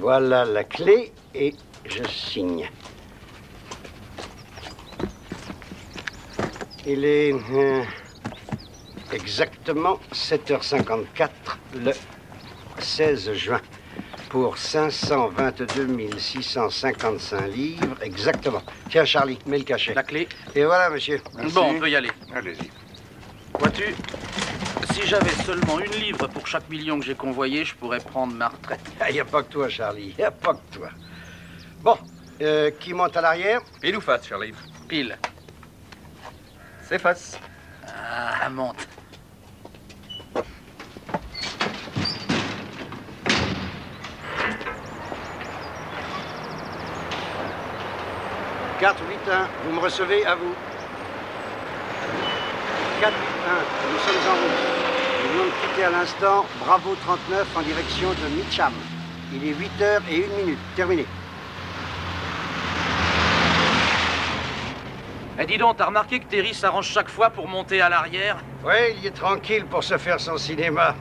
Voilà la clé et je signe. Il est exactement 7h54 le 16 juin pour 522 655 livres exactement. Tiens Charlie, mets le cachet. La clé. Et voilà monsieur. Merci. Bon, on peut y aller. Allez-y. Vois-tu, si j'avais seulement 1 livre pour chaque million que j'ai convoyé, je pourrais prendre ma retraite. Il n'y a pas que toi Charlie, il n'y a pas que toi. Bon, qui monte à l'arrière? Pile ou face, Charlie? Pile. C'est face. Ah, monte. Carte 8-1, vous me recevez à vous. 4-8-1, nous sommes en route. Nous venons de quitter à l'instant Bravo 39 en direction de Mitcham. Il est 8h01. Terminé. Eh, dis donc, t'as remarqué que Terry s'arrange chaque fois pour monter à l'arrière? Oui, il est tranquille pour se faire son cinéma.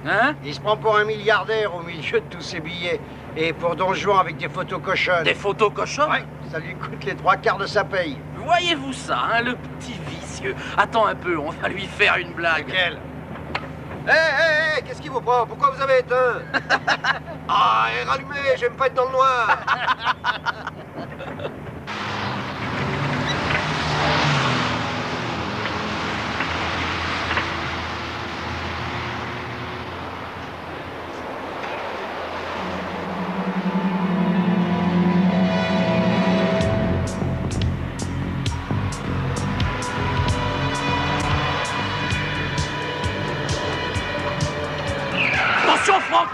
Hein? Il se prend pour un milliardaire au milieu de tous ses billets. Et pour Don Juan avec des photos cochonnes. Des photos cochonnes? Oui, ça lui coûte les 3/4 de sa paye. Voyez-vous ça, hein, le petit vicieux. Attends un peu, on va lui faire une blague. Laquelle? Hé, qu'est-ce qui vous prend? Pourquoi vous avez éteint? Ah, rallumez, j'aime pas être dans le noir. Attention, Franck!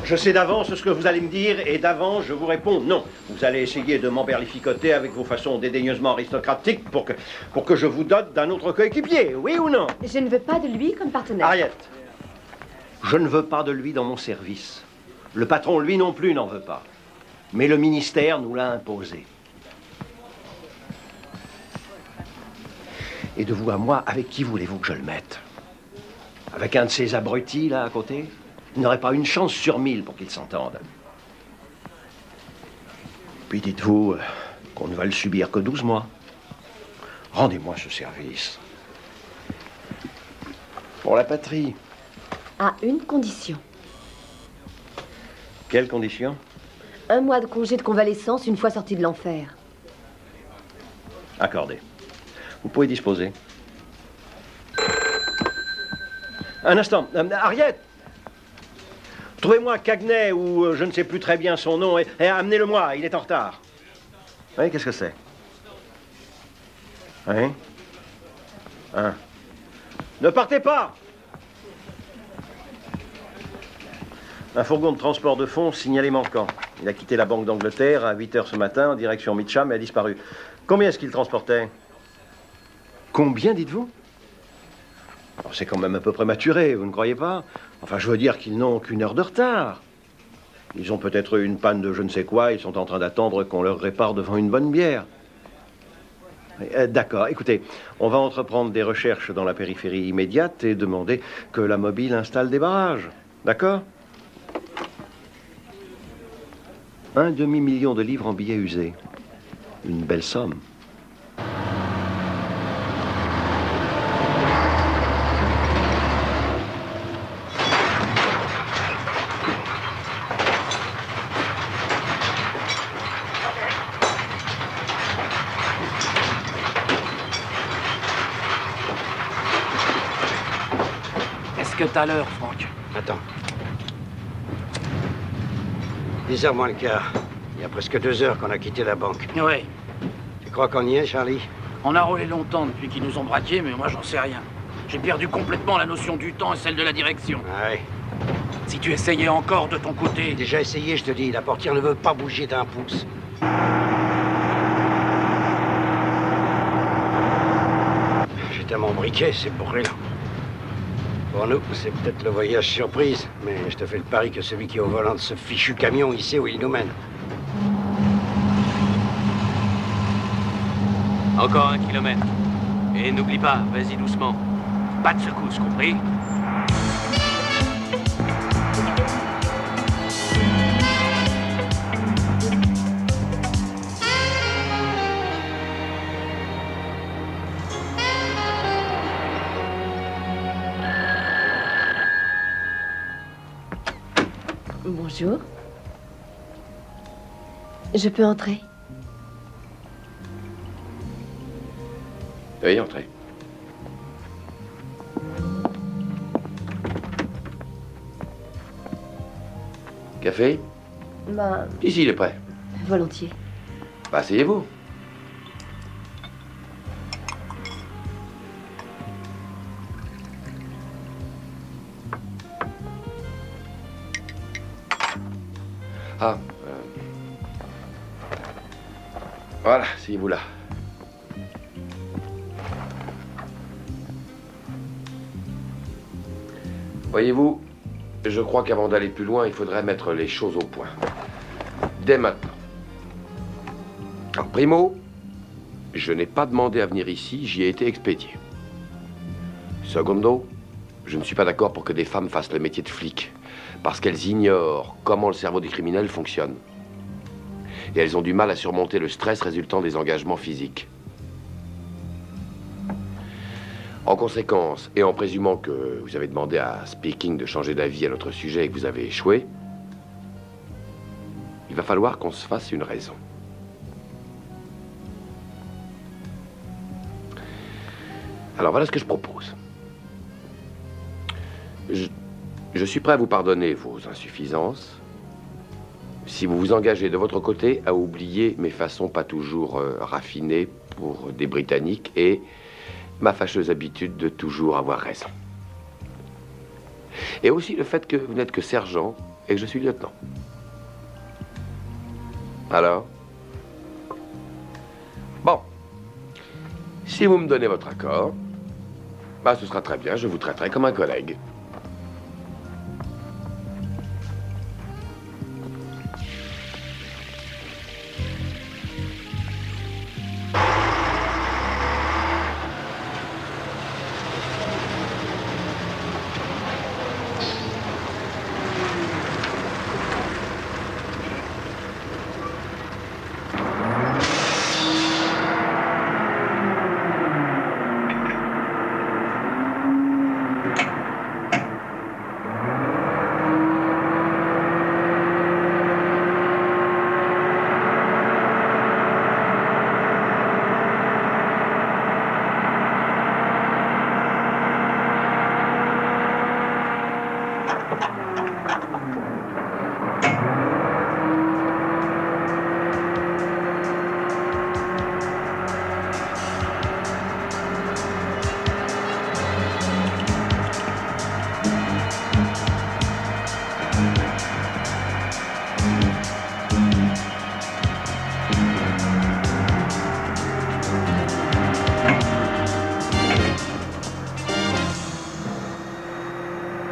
Je sais d'avance ce que vous allez me dire et d'avance je vous réponds non. Vous allez essayer de m'emberlificoter avec vos façons dédaigneusement aristocratiques pour que je vous dote d'un autre coéquipier, oui ou non? Je ne veux pas de lui comme partenaire. Harriet, je ne veux pas de lui dans mon service. Le patron, lui non plus, n'en veut pas. Mais le ministère nous l'a imposé. Et de vous à moi, avec qui voulez-vous que je le mette? Avec un de ces abrutis, là, à côté, il n'aurait pas une chance sur 1000 pour qu'ils s'entendent. Puis dites-vous qu'on ne va le subir que 12 mois. Rendez-moi ce service. Pour la patrie. À une condition. Quelle condition? 1 mois de congé de convalescence une fois sorti de l'enfer. Accordé. Vous pouvez disposer. Un instant. Harriet! Trouvez-moi Cagney ou je ne sais plus très bien son nom et amenez-le-moi, il est en retard. Oui, qu'est-ce que c'est? Oui? Ne partez pas! Un fourgon de transport de fonds signalé manquant. Il a quitté la Banque d'Angleterre à 8 h ce matin en direction Mitcham et a disparu. Combien est-ce qu'il transportait? Combien, dites-vous? C'est quand même un peu prématuré, vous ne croyez pas? Enfin, je veux dire qu'ils n'ont qu'une heure de retard. Ils ont peut-être eu une panne de je ne sais quoi, ils sont en train d'attendre qu'on leur répare devant une bonne bière. D'accord, écoutez, on va entreprendre des recherches dans la périphérie immédiate et demander que la mobile installe des barrages. D'accord? 1 demi-million de livres en billets usés. Une belle somme. Est-ce que t'as l'heure, Franck? Attends. 10 h moins le quart. Il y a presque 2 heures qu'on a quitté la banque. Oui. Tu crois qu'on y est, Charlie? On a roulé longtemps depuis qu'ils nous ont braqués, mais moi, j'en sais rien. J'ai perdu complètement la notion du temps et celle de la direction. Ouais. Si tu essayais encore de ton côté... Déjà essayé, je te dis. La portière ne veut pas bouger d'un pouce. J'étais à mon briquet, c'est brûlant. Pour nous, c'est peut-être le voyage surprise, mais je te fais le pari que celui qui est au volant de ce fichu camion, il sait où il nous mène. Encore 1 kilomètre. Et n'oublie pas, vas-y doucement. Pas de secousse, compris? Bonjour. Je peux entrer? Oui, entrez. Café? Bah, Ici, il est prêt. volontiers. Bah, asseyez-vous. Ah. Voilà, asseyez-vous là. Voyez-vous, je crois qu'avant d'aller plus loin, il faudrait mettre les choses au point. Dès maintenant. Alors, primo, je n'ai pas demandé à venir ici, j'y ai été expédié. Secondo, je ne suis pas d'accord pour que des femmes fassent le métier de flic, parce qu'elles ignorent comment le cerveau des criminels fonctionne. Et elles ont du mal à surmonter le stress résultant des engagements physiques. En conséquence, et en présumant que vous avez demandé à Speaking de changer d'avis à notre sujet et que vous avez échoué, il va falloir qu'on se fasse une raison. Alors voilà ce que je propose. Je suis prêt à vous pardonner vos insuffisances si vous vous engagez de votre côté à oublier mes façons pas toujours raffinées pour des Britanniques et ma fâcheuse habitude de toujours avoir raison. Et aussi le fait que vous n'êtes que sergent et que je suis lieutenant. Alors? Bon. Si vous me donnez votre accord, bah ce sera très bien, je vous traiterai comme un collègue.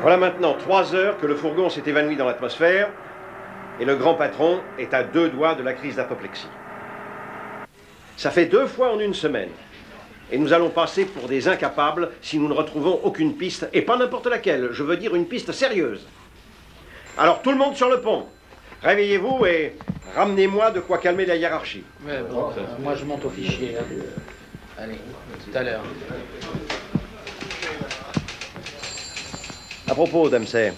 Voilà maintenant 3 heures que le fourgon s'est évanoui dans l'atmosphère et le grand patron est à 2 doigts de la crise d'apoplexie. Ça fait 2 fois en une semaine. Et nous allons passer pour des incapables si nous ne retrouvons aucune piste, et pas n'importe laquelle, je veux dire une piste sérieuse. Alors tout le monde sur le pont, réveillez-vous et ramenez-moi de quoi calmer la hiérarchie. Ouais, bon, moi je monte au fichier. Hein. Allez, tout à l'heure. À propos, Dempsey,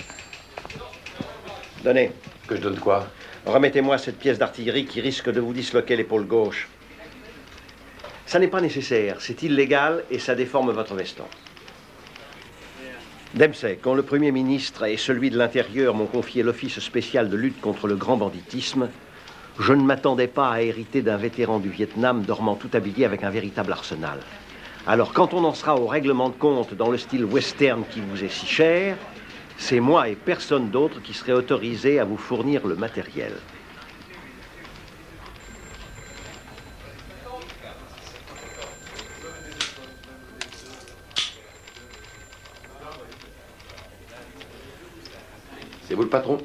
donnez. Que je donne quoi? Remettez-moi cette pièce d'artillerie qui risque de vous disloquer l'épaule gauche. Ça n'est pas nécessaire, c'est illégal et ça déforme votre veston. Dempsey, quand le Premier ministre et celui de l'Intérieur m'ont confié l'Office spécial de lutte contre le grand banditisme, je ne m'attendais pas à hériter d'un vétéran du Vietnam dormant tout habillé avec un véritable arsenal. Alors, quand on en sera au règlement de compte dans le style western qui vous est si cher, c'est moi et personne d'autre qui serait autorisé à vous fournir le matériel. C'est vous le patron?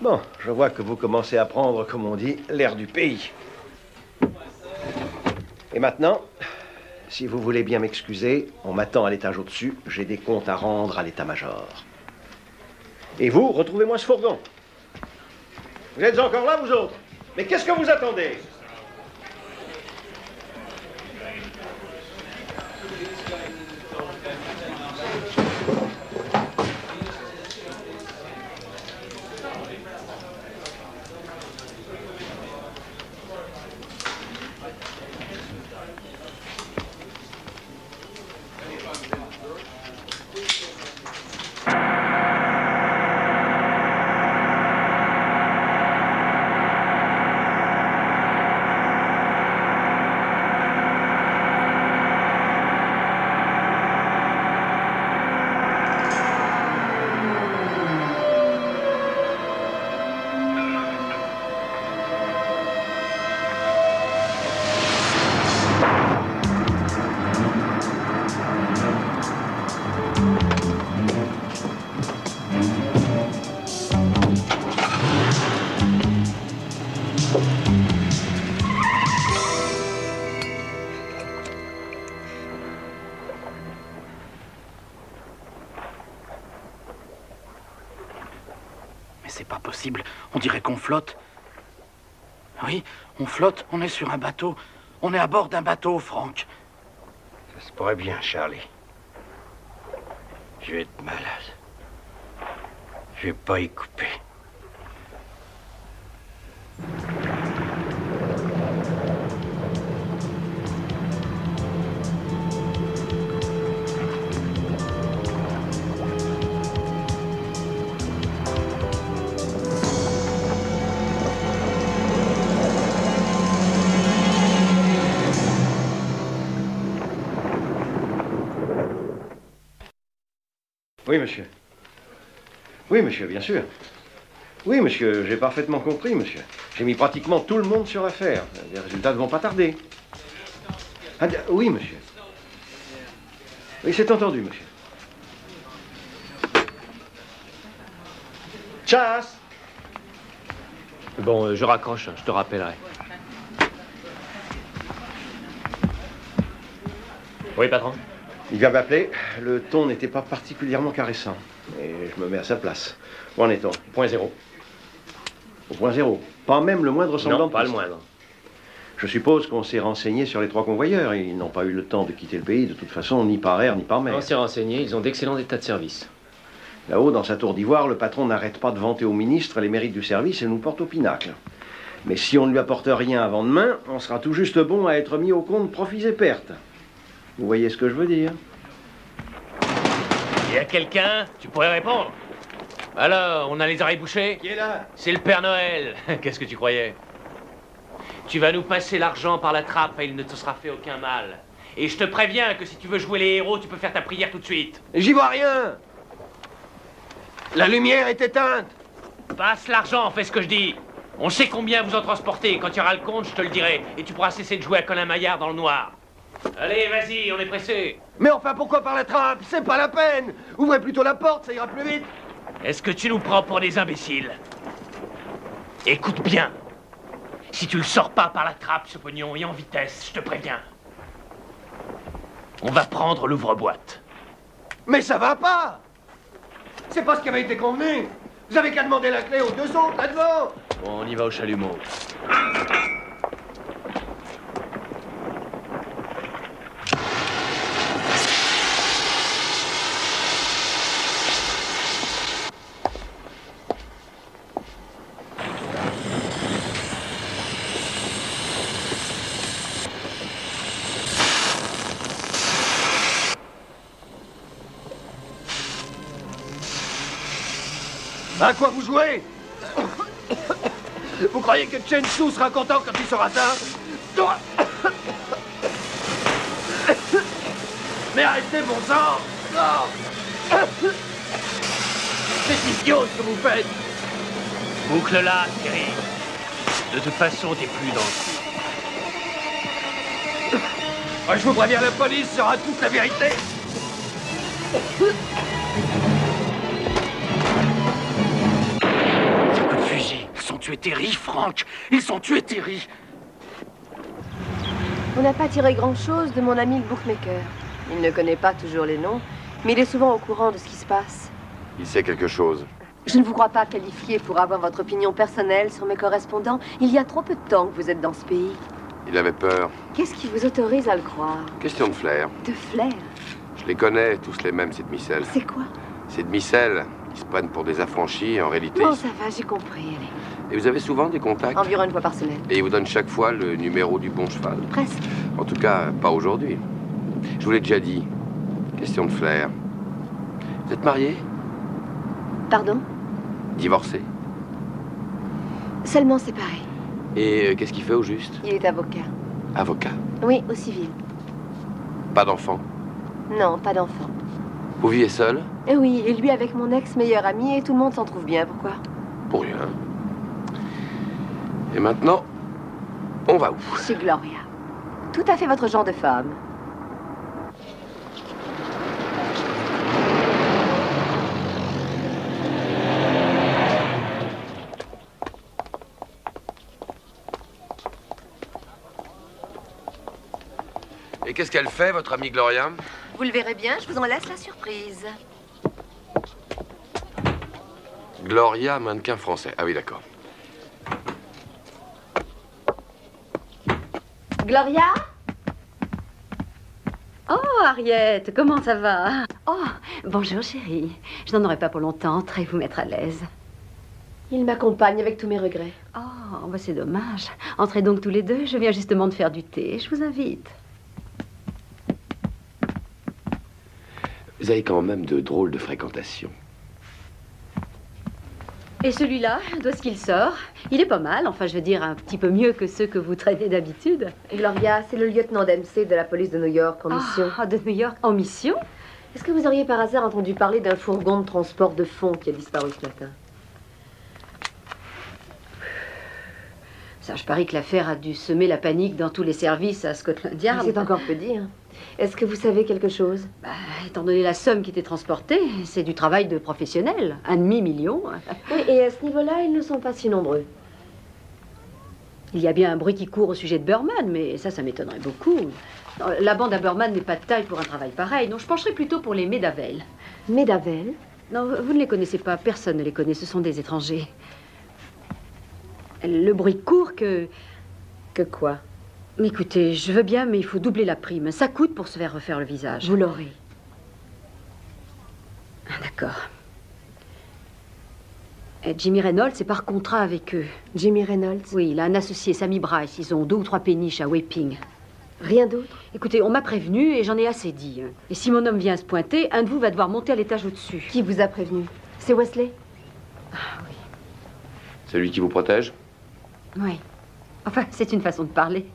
Bon, je vois que vous commencez à prendre, comme on dit, l'air du pays. Et maintenant, si vous voulez bien m'excuser, on m'attend à l'étage au-dessus, j'ai des comptes à rendre à l'état-major. Et vous, retrouvez-moi ce fourgon. Vous êtes encore là, vous autres? Mais qu'est-ce que vous attendez? On dirait qu'on flotte. Oui, on flotte, on est sur un bateau. On est à bord d'un bateau, Franck. Ça se pourrait bien, Charlie. Je vais être malade. Je vais pas y couper. Oui, monsieur. Oui, monsieur, bien sûr. Oui, monsieur, j'ai parfaitement compris, monsieur. J'ai mis pratiquement tout le monde sur affaire. Les résultats ne vont pas tarder. Ah, oui, monsieur. Oui, c'est entendu, monsieur. Chasse! Bon, je raccroche, je te rappellerai. Oui, patron? Il vient m'appeler. Le ton n'était pas particulièrement caressant. Et je me mets à sa place. Où en est-on? Point zéro. Au point zéro. Pas même le moindre semblant Non, de pas le piste. moindre. Je suppose qu'on s'est renseigné sur les 3 convoyeurs. Ils n'ont pas eu le temps de quitter le pays, de toute façon, ni par air, ni par mer. On s'est renseigné, ils ont d'excellents états de service. Là-haut, dans sa tour d'ivoire, le patron n'arrête pas de vanter au ministre les mérites du service et nous porte au pinacle. Mais si on ne lui apporte rien avant demain, on sera tout juste bon à être mis au compte profits et pertes. Vous voyez ce que je veux dire? Y a quelqu'un? Tu pourrais répondre. Alors, on a les oreilles bouchées? Qui est là? C'est le Père Noël. Qu'est-ce que tu croyais? Tu vas nous passer l'argent par la trappe et il ne te sera fait aucun mal. Et je te préviens que si tu veux jouer les héros, tu peux faire ta prière tout de suite. J'y vois rien. La lumière est éteinte. Passe l'argent, fais ce que je dis. On sait combien vous en transportez. Quand tu auras le compte, je te le dirai. Et tu pourras cesser de jouer à Colin Maillard dans le noir. Allez, vas-y, on est pressé. Mais enfin, pourquoi par la trappe? C'est pas la peine. Ouvrez plutôt la porte, ça ira plus vite. Est-ce que tu nous prends pour des imbéciles? Écoute bien. Si tu le sors pas par la trappe, ce pognon, et en vitesse, je te préviens. On va prendre l'ouvre-boîte. Mais ça va pas. C'est pas ce qui avait été convenu. Vous avez qu'à demander la clé aux deux autres, là devant. Bon, on y va au chalumeau. À quoi vous jouez? Vous croyez que Chen Su sera content quand il saura ça? Mais arrêtez, bon sang! C'est idiot ce que vous faites! Boucle-la, Thierry. De toute façon, t'es plus dans le coup. Je vous préviens, la police saura toute la vérité! Ils ont tué Terry, Franck. Ils ont tué Terry. On n'a pas tiré grand-chose de mon ami le bookmaker. Il ne connaît pas toujours les noms, mais il est souvent au courant de ce qui se passe. Il sait quelque chose. Je ne vous crois pas qualifié pour avoir votre opinion personnelle sur mes correspondants. Il y a trop peu de temps que vous êtes dans ce pays. Il avait peur. Qu'est-ce qui vous autorise à le croire? Question de flair. De flair? Je les connais, tous les mêmes, ces demi-celles. C'est quoi? Ces demi-celles, ils se prennent pour des affranchis, en réalité... Bon, ça va, j'ai compris, allez. Et vous avez souvent des contacts? Environ une fois par semaine. Et ils vous donnent chaque fois le numéro du bon cheval? Presque. En tout cas, pas aujourd'hui. Je vous l'ai déjà dit. Question de flair. Vous êtes marié? Pardon? Divorcé? Seulement séparé. Et qu'est-ce qu'il fait au juste? Il est avocat. Avocat? Oui, au civil. Pas d'enfant? Non, pas d'enfant. Vous vivez seul? Eh oui, et lui avec mon ex-meilleur ami, et tout le monde s'en trouve bien. Pourquoi? Pour rien. Et maintenant, on va où? Chez Gloria. Tout à fait votre genre de femme. Et qu'est-ce qu'elle fait, votre amie Gloria? Vous le verrez bien, je vous en laisse la surprise. Gloria, mannequin français. Ah oui, d'accord. Gloria? Oh, Harriet, comment ça va? Oh, bonjour chérie. Je n'en aurai pas pour longtemps, très vous mettre à l'aise. Il m'accompagne avec tous mes regrets. Oh, bah c'est dommage. Entrez donc tous les deux, je viens justement de faire du thé. Je vous invite. Vous avez quand même de drôles de fréquentations. Et celui-là, d'où est-ce qu'il sort? Il est pas mal, enfin je veux dire un petit peu mieux que ceux que vous traitez d'habitude. Gloria, c'est le lieutenant Dempsey de la police de New York en mission. Ah, de New York en mission? Est-ce que vous auriez par hasard entendu parler d'un fourgon de transport de fonds qui a disparu ce matin? Ça, je parie que l'affaire a dû semer la panique dans tous les services à Scotland Yard. C'est encore peu dire. Est-ce que vous savez quelque chose? Bah, étant donné la somme qui était transportée, c'est du travail de professionnel. 1,5 million. Oui, et à ce niveau-là, ils ne sont pas si nombreux. Il y a bien un bruit qui court au sujet de Burman, mais ça m'étonnerait beaucoup. Non, la bande à Burman n'est pas de taille pour un travail pareil. Non, je pencherais plutôt pour les Medavel. Medavel? Non, vous ne les connaissez pas. Personne ne les connaît. Ce sont des étrangers. Le bruit court que... Que quoi? Écoutez, je veux bien, mais il faut doubler la prime. Ça coûte pour se faire refaire le visage. Vous l'aurez. D'accord. Et Jimmy Reynolds est par contrat avec eux. Jimmy Reynolds? Oui, il a un associé, Sammy Bryce. Ils ont 2 ou 3 péniches à Wapping. Rien d'autre? Écoutez, on m'a prévenu et j'en ai assez dit. Et si mon homme vient se pointer, un de vous va devoir monter à l'étage au-dessus. Qui vous a prévenu? C'est Wesley? Ah oui. Celui qui vous protège? Oui. Enfin, c'est une façon de parler.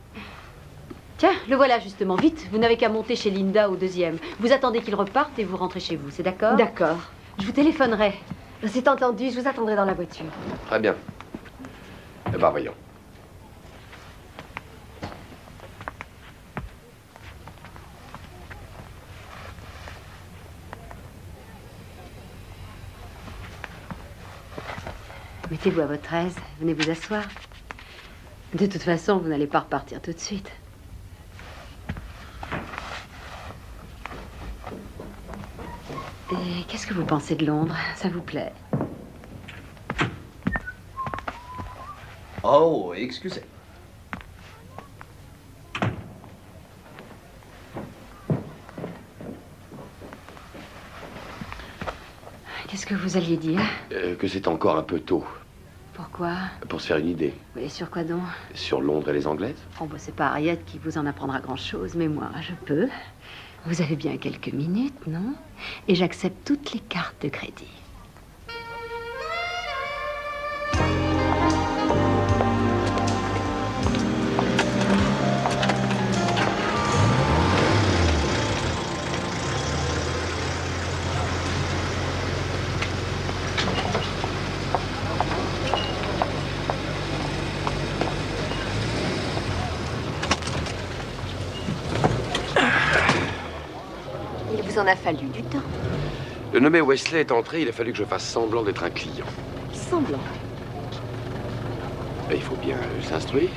Tiens, le voilà justement. Vite, vous n'avez qu'à monter chez Linda au 2e. Vous attendez qu'il reparte et vous rentrez chez vous, c'est d'accord? D'accord. Je vous téléphonerai. C'est entendu, je vous attendrai dans la voiture. Très bien. Eh ben, voyons. Mettez-vous à votre aise, venez vous asseoir. De toute façon, vous n'allez pas repartir tout de suite. Et qu'est-ce que vous pensez de Londres? Ça vous plaît? Oh, excusez. Qu'est-ce que vous alliez dire? Que c'est encore un peu tôt Pourquoi? pour se faire une idée. Et sur quoi donc? Sur Londres et les Anglaises? Oh, bah, c'est pas Harriet qui vous en apprendra grand-chose, mais moi, je peux. Vous avez bien quelques minutes, non? Et j'accepte toutes les cartes de crédit. Il vous en a fallu du temps. Le nommé Wesley est entré, il a fallu que je fasse semblant d'être un client. Semblant. Et il faut bien s'instruire.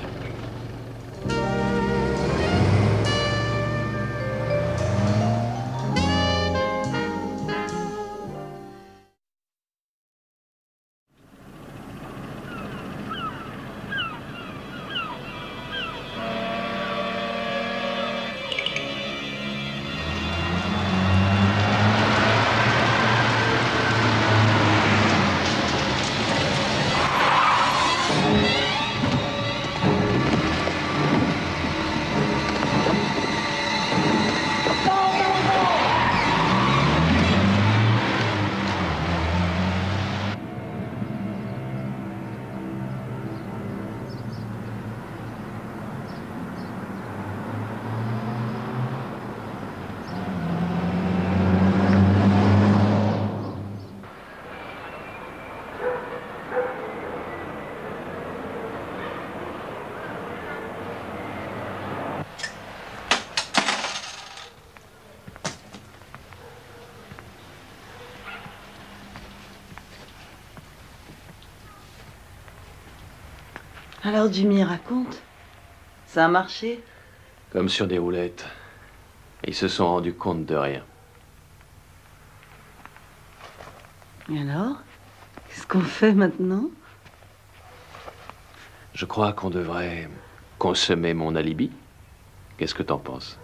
Alors Jimmy, raconte. Ça a marché? Comme sur des roulettes. Ils se sont rendus compte de rien. Et alors? Qu'est-ce qu'on fait maintenant? Je crois qu'on devrait consommer mon alibi. Qu'est-ce que t'en penses?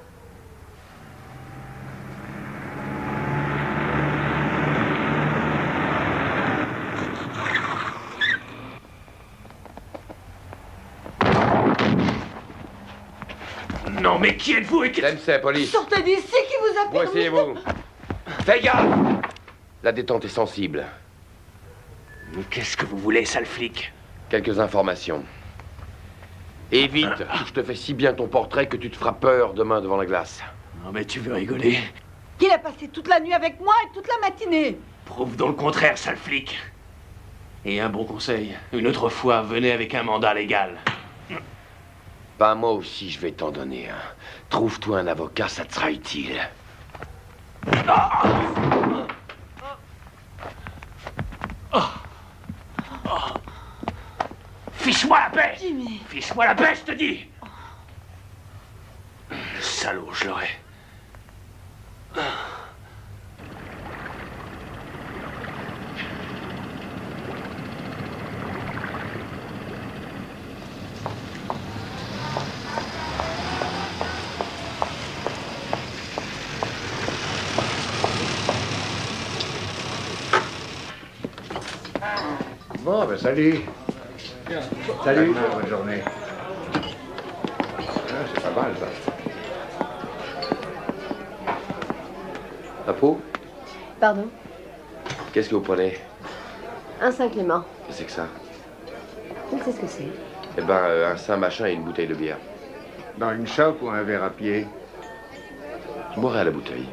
Non, mais qui êtes-vous et Dempsey, police. Sortez d'ici, qui vous a Où permis? essayez-vous? Faites gaffe! La détente est sensible. Mais qu'est-ce que vous voulez, sale flic? Quelques informations. Et vite, je te fais si bien ton portrait que tu te feras peur demain devant la glace. Non, mais tu veux rigoler? Qu'il a passé toute la nuit avec moi et toute la matinée. Prouve donc le contraire, sale flic. Et un bon conseil, une autre fois, venez avec un mandat légal. Bah, moi aussi, je vais t'en donner un. Trouve-toi un avocat, ça te sera utile. Fiche-moi la paix! Jimmy. Fiche-moi la paix, je te dis! Salaud, je l'aurais. Bon, ben salut. Salut. Bonne journée. Ah, c'est pas mal, ça. chapeau? Pardon? Qu'est-ce que vous prenez? Un Saint-Clément. Qu'est-ce que c'est que ça? Tu sais ce que c'est? Eh ben, un Saint-Machin et une bouteille de bière. Dans une chope ou un verre à pied? Je boirai à la bouteille.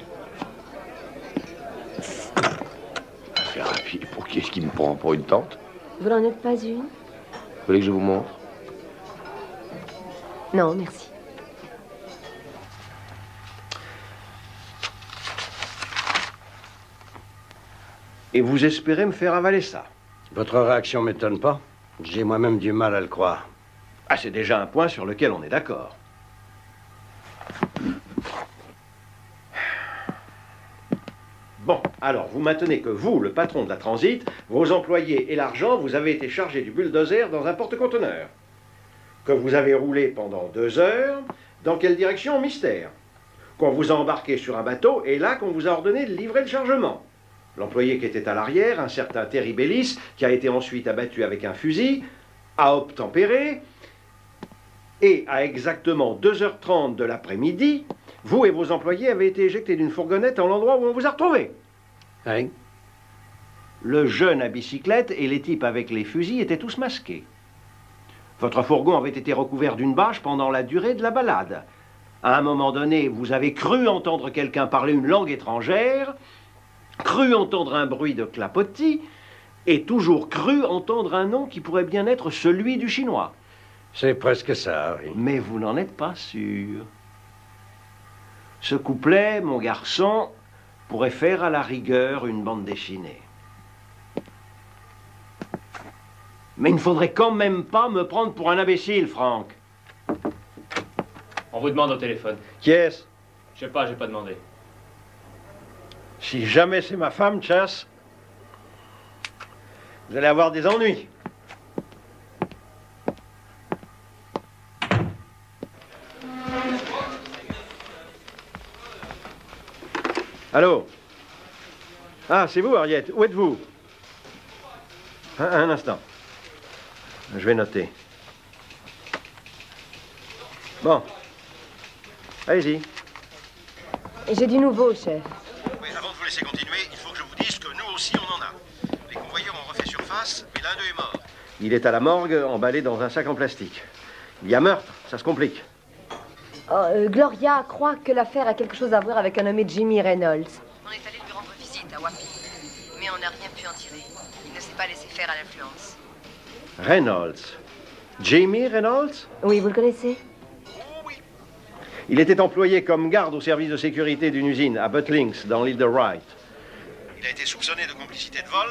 Un verre à pied? Pour qui est-ce qui me prend? Pour une tante? Vous n'en êtes pas une? Vous voulez que je vous montre? Non, merci. Et vous espérez me faire avaler ça? Votre réaction m'étonne pas. J'ai moi-même du mal à le croire. Ah, c'est déjà un point sur lequel on est d'accord. Bon, alors, vous maintenez que vous, le patron de la Transit, vos employés et l'argent, vous avez été chargé du bulldozer dans un porte-conteneur. Que vous avez roulé pendant 2 heures. Dans quelle direction? Mystère. Qu'on vous a embarqué sur un bateau et là qu'on vous a ordonné de livrer le chargement. L'employé qui était à l'arrière, un certain Terry Bellis, qui a été ensuite abattu avec un fusil, a obtempéré, et à exactement 2h30 de l'après-midi, vous et vos employés avez été éjectés d'une fourgonnette en l'endroit où on vous a retrouvé. Oui. Le jeune à bicyclette et les types avec les fusils étaient tous masqués. Votre fourgon avait été recouvert d'une bâche pendant la durée de la balade. À un moment donné, vous avez cru entendre quelqu'un parler une langue étrangère, cru entendre un bruit de clapotis, et toujours cru entendre un nom qui pourrait bien être celui du chinois. C'est presque ça, oui. Mais vous n'en êtes pas sûr. Ce couplet, mon garçon, pourrait faire à la rigueur une bande dessinée. Mais il ne faudrait quand même pas me prendre pour un imbécile, Franck. On vous demande au téléphone. Qui est-ce? Je sais pas, j'ai pas demandé. Si jamais c'est ma femme, Chas, vous allez avoir des ennuis. Allô? Ah, c'est vous, Harriet. Où êtes-vous? Un instant. Je vais noter. Bon. Allez-y. J'ai du nouveau, chef. Oui, avant de vous laisser continuer, il faut que je vous dise que nous aussi, on en a. Les convoyeurs ont refait surface, mais l'un d'eux est mort. Il est à la morgue, emballé dans un sac en plastique. Il y a meurtre, ça se complique. Gloria croit que l'affaire a quelque chose à voir avec un nommé Jimmy Reynolds. On est allé lui rendre visite à Wapi, mais on n'a rien pu en tirer. Il ne s'est pas laissé faire à l'influence. Reynolds. Jamie Reynolds? Oui, vous le connaissez? Il était employé comme garde au service de sécurité d'une usine à Butlins, dans l'île de Wright. Il a été soupçonné de complicité de vol.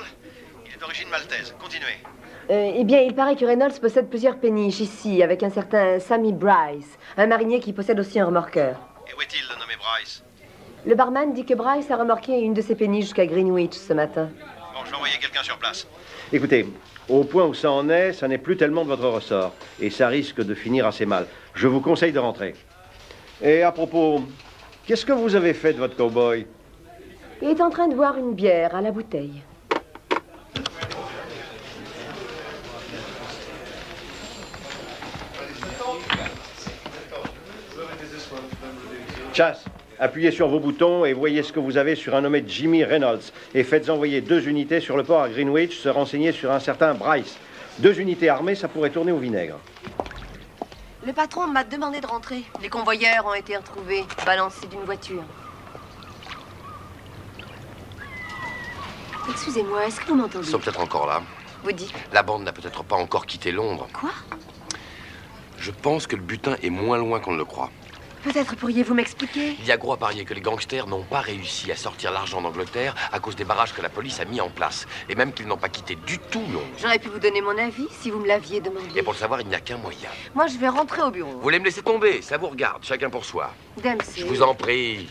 Il est d'origine maltaise. Continuez. Eh bien, il paraît que Reynolds possède plusieurs péniches ici, avec un certain Sammy Bryce, un marinier qui possède aussi un remorqueur. Et où est-il, le nommé Bryce? Le barman dit que Bryce a remorqué une de ses péniches jusqu'à Greenwich ce matin. Bon, je vais envoyer quelqu'un sur place. Écoutez, au point où ça en est, ça n'est plus tellement de votre ressort. Et ça risque de finir assez mal. Je vous conseille de rentrer. Et à propos, qu'est-ce que vous avez fait de votre cow-boy? Il est en train de boire une bière à la bouteille. Chas, appuyez sur vos boutons et voyez ce que vous avez sur un nommé Jimmy Reynolds. Et faites envoyer 2 unités sur le port à Greenwich se renseigner sur un certain Bryce. 2 unités armées, ça pourrait tourner au vinaigre. Le patron m'a demandé de rentrer. Les convoyeurs ont été retrouvés, balancés d'une voiture. Excusez-moi, est-ce que vous m'entendez? Ils sont peut-être encore là. Vous dites? La bande n'a peut-être pas encore quitté Londres. Quoi? Je pense que le butin est moins loin qu'on ne le croit. Peut-être pourriez-vous m'expliquer? Il y a gros à parier que les gangsters n'ont pas réussi à sortir l'argent d'Angleterre à cause des barrages que la police a mis en place. Et même qu'ils n'ont pas quitté du tout Londres. J'aurais pu vous donner mon avis si vous me l'aviez demandé. Et pour le savoir, il n'y a qu'un moyen. Moi, je vais rentrer au bureau. Vous voulez me laisser tomber? Ça vous regarde, chacun pour soi. Dempsey. Je vous en prie.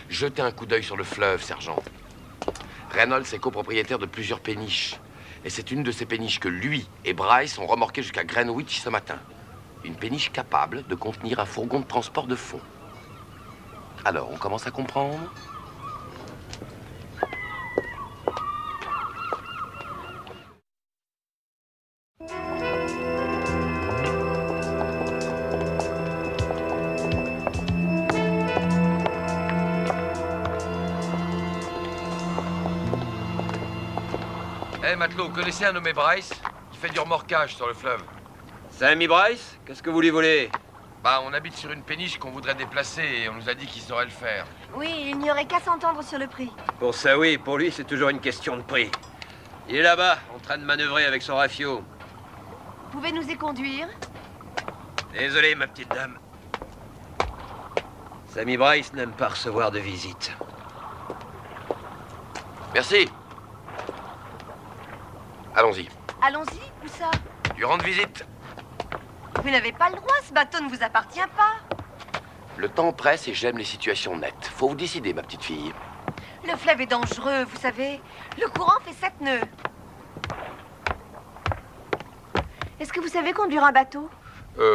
Jetez un coup d'œil sur le fleuve, sergent. Reynolds est copropriétaire de plusieurs péniches. Et c'est une de ces péniches que lui et Bryce ont remorqué jusqu'à Greenwich ce matin. Une péniche capable de contenir un fourgon de transport de fonds. Alors, on commence à comprendre? Eh, matelot, vous connaissez un nommé Bryce? Il fait du remorquage sur le fleuve. Sammy Bryce? Qu'est-ce que vous lui voulez? Bah, on habite sur une péniche qu'on voudrait déplacer et on nous a dit qu'il saurait le faire. Oui, il n'y aurait qu'à s'entendre sur le prix. Pour ça, oui. Pour lui, c'est toujours une question de prix. Il est là-bas, en train de manœuvrer avec son rafio. Pouvez-nous y conduire? Désolé, ma petite dame. Sammy Bryce n'aime pas recevoir de visite. Merci. Allons-y. Allons-y, où ça? Tu rends visite? Vous n'avez pas le droit, ce bateau ne vous appartient pas. Le temps presse et j'aime les situations nettes. Faut vous décider, ma petite fille. Le fleuve est dangereux, vous savez. Le courant fait 7 nœuds. Est-ce que vous savez conduire un bateau?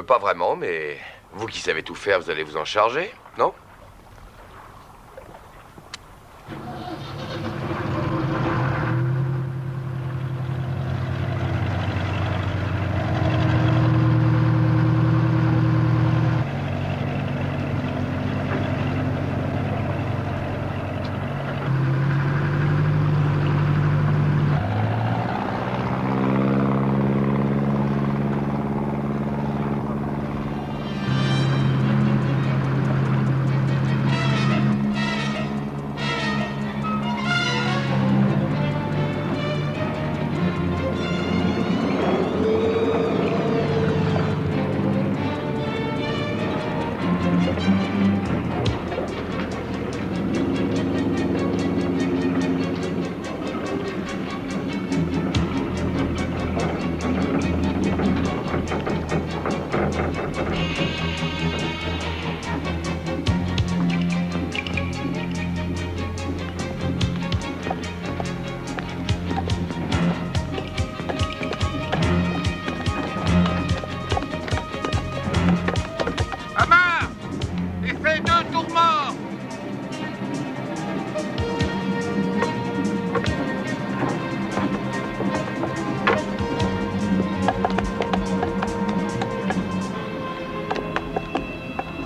Pas vraiment, mais vous qui savez tout faire, vous allez vous en charger, non?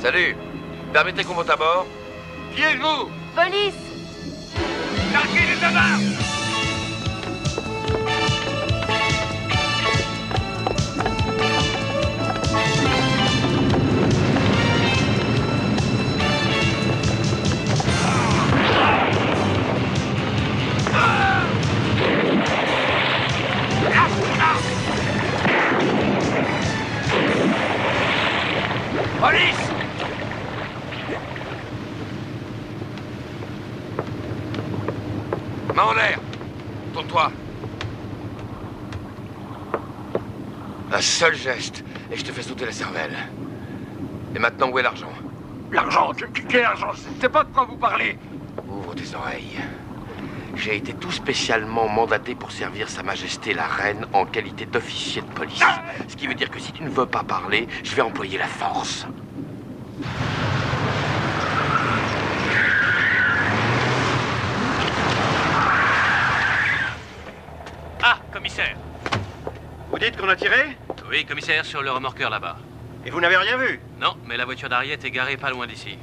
Salut. Permettez qu'on monte à bord? Qui êtes-vous? Police! Larguez les amarres! Police! Main en l'air! Tourne-toi! Un seul geste, et je te fais sauter la cervelle. Et maintenant, où est l'argent? L'argent? Quel argent? Je ne sais pas de quoi vous parlez. Ouvre tes oreilles. J'ai été tout spécialement mandaté pour servir Sa Majesté la Reine en qualité d'officier de police. Ce qui veut dire que si tu ne veux pas parler, je vais employer la force. Ah, commissaire. Vous dites qu'on a tiré? Oui, commissaire, sur le remorqueur là-bas. Et vous n'avez rien vu? Non, mais la voiture d'Harriet est garée pas loin d'ici.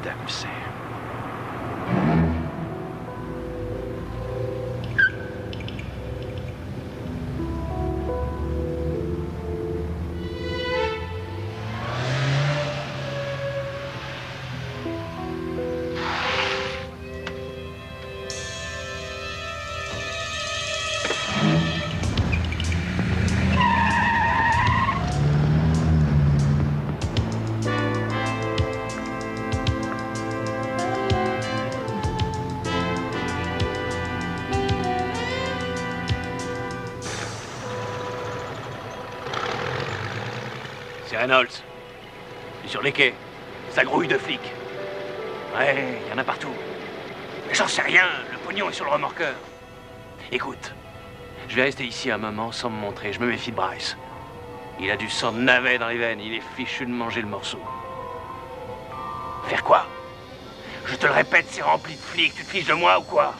Dempsey. C'est Reynolds. Et sur les quais, ça grouille de flics. Ouais, il y en a partout. Mais j'en sais rien, le pognon est sur le remorqueur. Écoute, je vais rester ici un moment sans me montrer, je me méfie de Bryce. Il a du sang de navet dans les veines, il est fichu de manger le morceau. Faire quoi? Je te le répète, c'est rempli de flics, tu te fiches de moi ou quoi?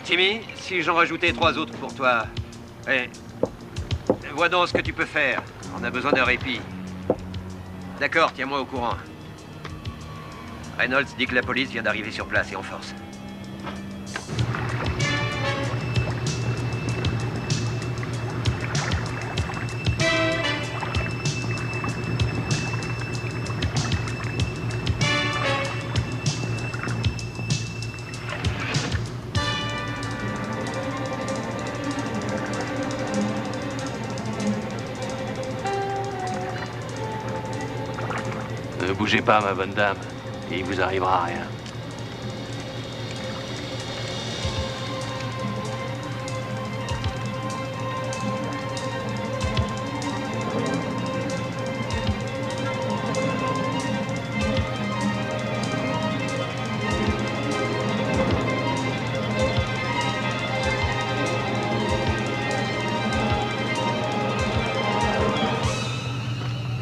Timmy, si j'en rajoutais 3 autres pour toi... Eh, vois donc ce que tu peux faire. On a besoin d'un répit. D'accord, tiens-moi au courant. Reynolds dit que la police vient d'arriver sur place et en force. Ne bougez pas, ma bonne dame, et il vous arrivera rien.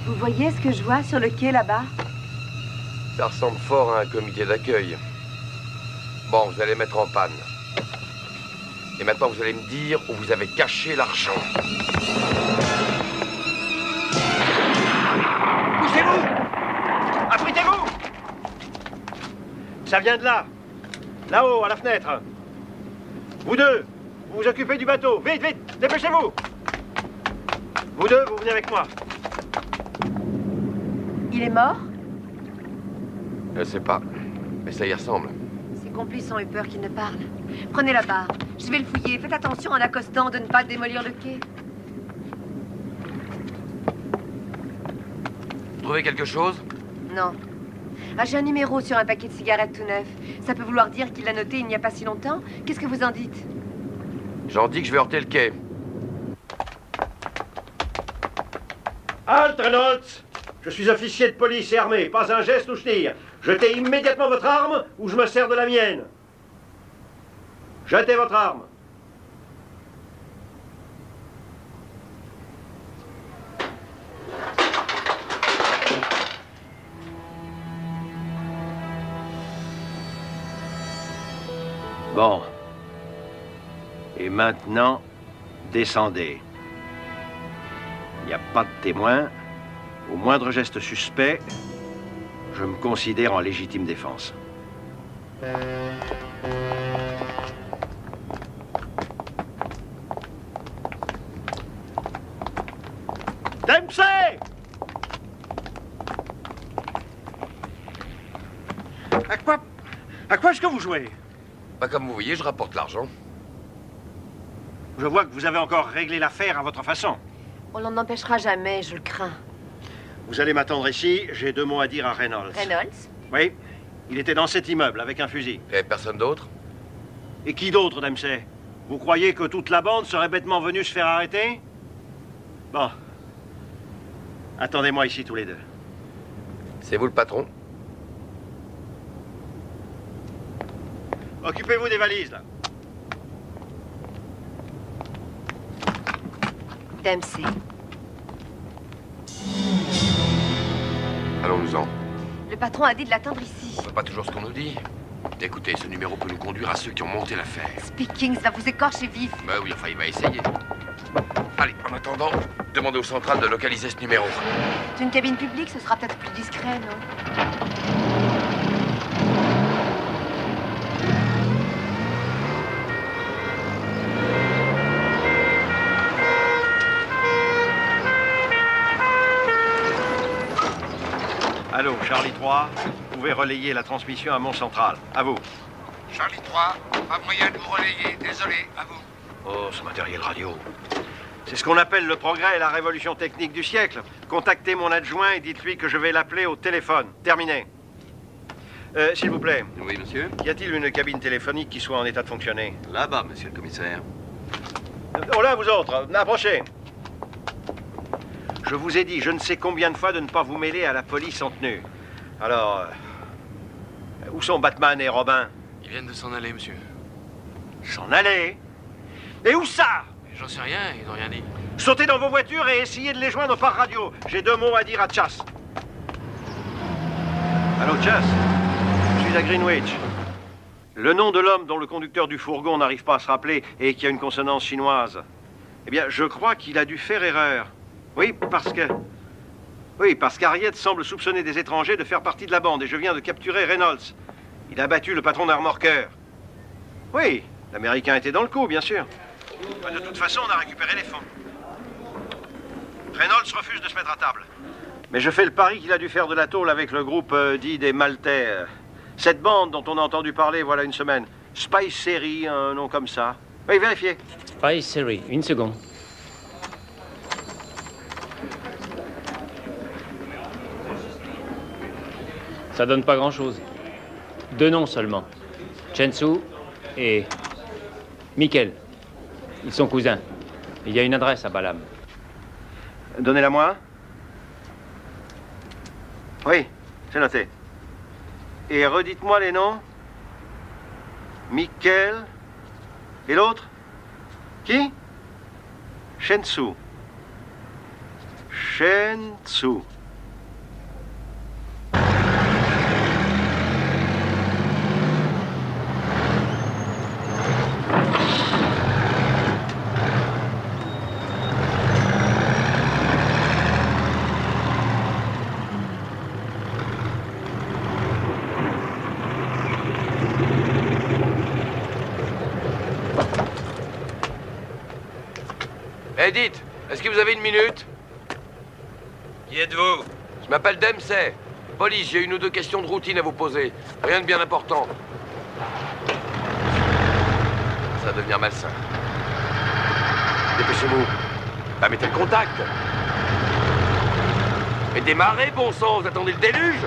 Vous voyez ce que je vois sur le quai là-bas? Ça ressemble fort à un comité d'accueil. Bon, vous allez mettre en panne. Et maintenant, vous allez me dire où vous avez caché l'argent. Poussez-vous! Abritez-vous! Ça vient de là. Là-haut, à la fenêtre. Vous deux, vous vous occupez du bateau. Vite, vite, dépêchez-vous! Vous deux, vous venez avec moi. Il est mort? Je sais pas, mais ça y ressemble. Ses complices ont eu peur qu'il ne parle. Prenez la barre. Je vais le fouiller. Faites attention en accostant de ne pas démolir le quai. Vous trouvez quelque chose? Non. Ah, j'ai un numéro sur un paquet de cigarettes tout neuf. Ça peut vouloir dire qu'il l'a noté il n'y a pas si longtemps. Qu'est-ce que vous en dites? J'en dis que je vais heurter le quai. Halt, Reynolds! Je suis officier de police et armé. Pas un geste ou chenille. Jetez immédiatement votre arme ou je me sers de la mienne. Jetez votre arme. Bon. Et maintenant, descendez. Il n'y a pas de témoin. Au moindre geste suspect, je me considère en légitime défense. Dempsey! À quoi est-ce que vous jouez? Bah, comme vous voyez, je rapporte l'argent. Je vois que vous avez encore réglé l'affaire à votre façon. On n'en empêchera jamais, je le crains. Vous allez m'attendre ici, j'ai 2 mots à dire à Reynolds. Reynolds? Oui, il était dans cet immeuble avec un fusil. Et personne d'autre? Et qui d'autre, Dempsey? Vous croyez que toute la bande serait bêtement venue se faire arrêter? Bon. Attendez-moi ici tous les deux. C'est vous le patron? Occupez-vous des valises, là. Dempsey. Allons-nous-en. Le patron a dit de l'attendre ici. C'est pas toujours ce qu'on nous dit. Écoutez, ce numéro peut nous conduire à ceux qui ont monté l'affaire. Speaking, ça va vous écorcher vif. Bah oui, enfin, il va essayer. Allez, en attendant, demandez au central de localiser ce numéro. C'est une cabine publique, ce sera peut-être plus discret, non? Allô, Charlie 3, vous pouvez relayer la transmission à mon central. À vous. Charlie 3, pas moyen de vous relayer, désolé, à vous. Oh, ce matériel radio. C'est ce qu'on appelle le progrès et la révolution technique du siècle. Contactez mon adjoint et dites-lui que je vais l'appeler au téléphone. Terminé. S'il vous plaît. Oui, monsieur. Y a-t-il une cabine téléphonique qui soit en état de fonctionner? Là-bas, monsieur le commissaire. Oh là, vous autres, approchez. Je vous ai dit je ne sais combien de fois de ne pas vous mêler à la police en tenue. Alors, où sont Batman et Robin? Ils viennent de s'en aller, monsieur. S'en aller? Et où ça? J'en sais rien, ils n'ont rien dit. Sautez dans vos voitures et essayez de les joindre par radio. J'ai 2 mots à dire à Chas. Allô, Chas? Je suis à Greenwich. Le nom de l'homme dont le conducteur du fourgon n'arrive pas à se rappeler et qui a une consonance chinoise. Eh bien, je crois qu'il a dû faire erreur. Oui, parce qu'Harriet semble soupçonner des étrangers de faire partie de la bande et je viens de capturer Reynolds. Il a battu le patron d'un remorqueur. Oui, l'Américain était dans le coup, bien sûr. De toute façon, on a récupéré les fonds. Reynolds refuse de se mettre à table. Mais je fais le pari qu'il a dû faire de la tôle avec le groupe dit des Maltais. Cette bande dont on a entendu parler voilà une semaine. Spice Series, un nom comme ça. Oui, vérifiez. Spice Series, une seconde. Ça donne pas grand-chose. 2 noms seulement. Chen-Su et Michael. Ils sont cousins. Il y a une adresse à Balam. Donnez-la-moi. Oui, c'est noté. Et redites-moi les noms. Michael. Et l'autre? Qui? Chen-Su. Chen-Su. Dites, est-ce que vous avez une minute? Qui êtes-vous? Je m'appelle Dempsey. Police, j'ai 1 ou 2 questions de routine à vous poser. Rien de bien important. Ça va devenir malsain. Dépêchez-vous. Bah, mettez le contact. Et démarrez, bon sang, vous attendez le déluge?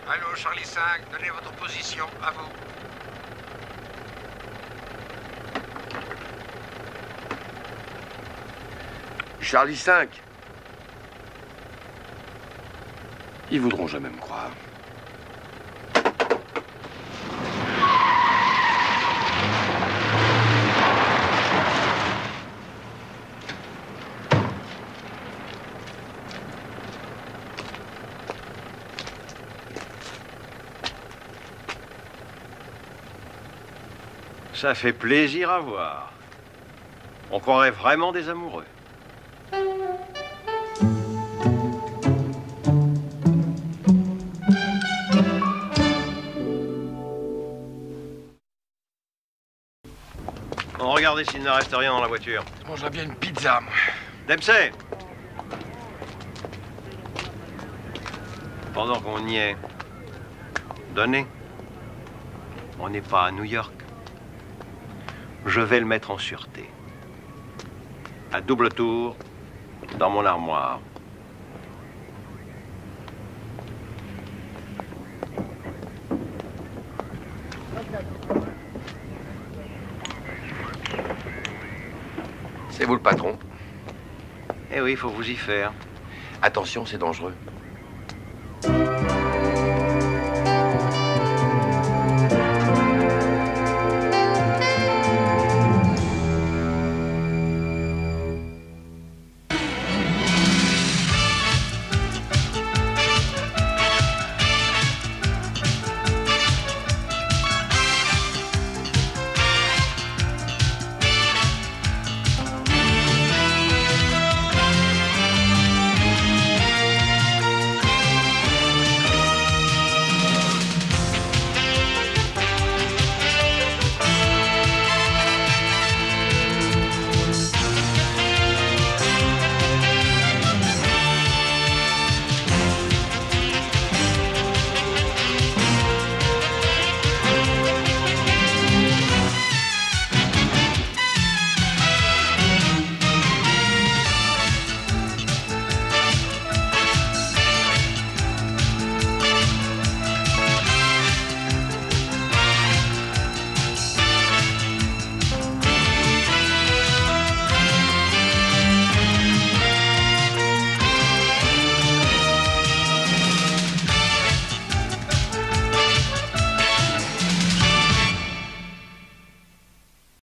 Allô, Charlie 5, donnez votre position, à vous. Charlie 5. Ils voudront jamais me croire. Ça fait plaisir à voir. On croirait vraiment des amoureux. Bon, regardez s'il ne reste rien dans la voiture. Je mangerais bien une pizza, moi. Dempsey! Pendant qu'on y est, donnez. On n'est pas à New York. Je vais le mettre en sûreté. À double tour, dans mon armoire. C'est vous le patron? Eh oui, il faut vous y faire. Attention, c'est dangereux.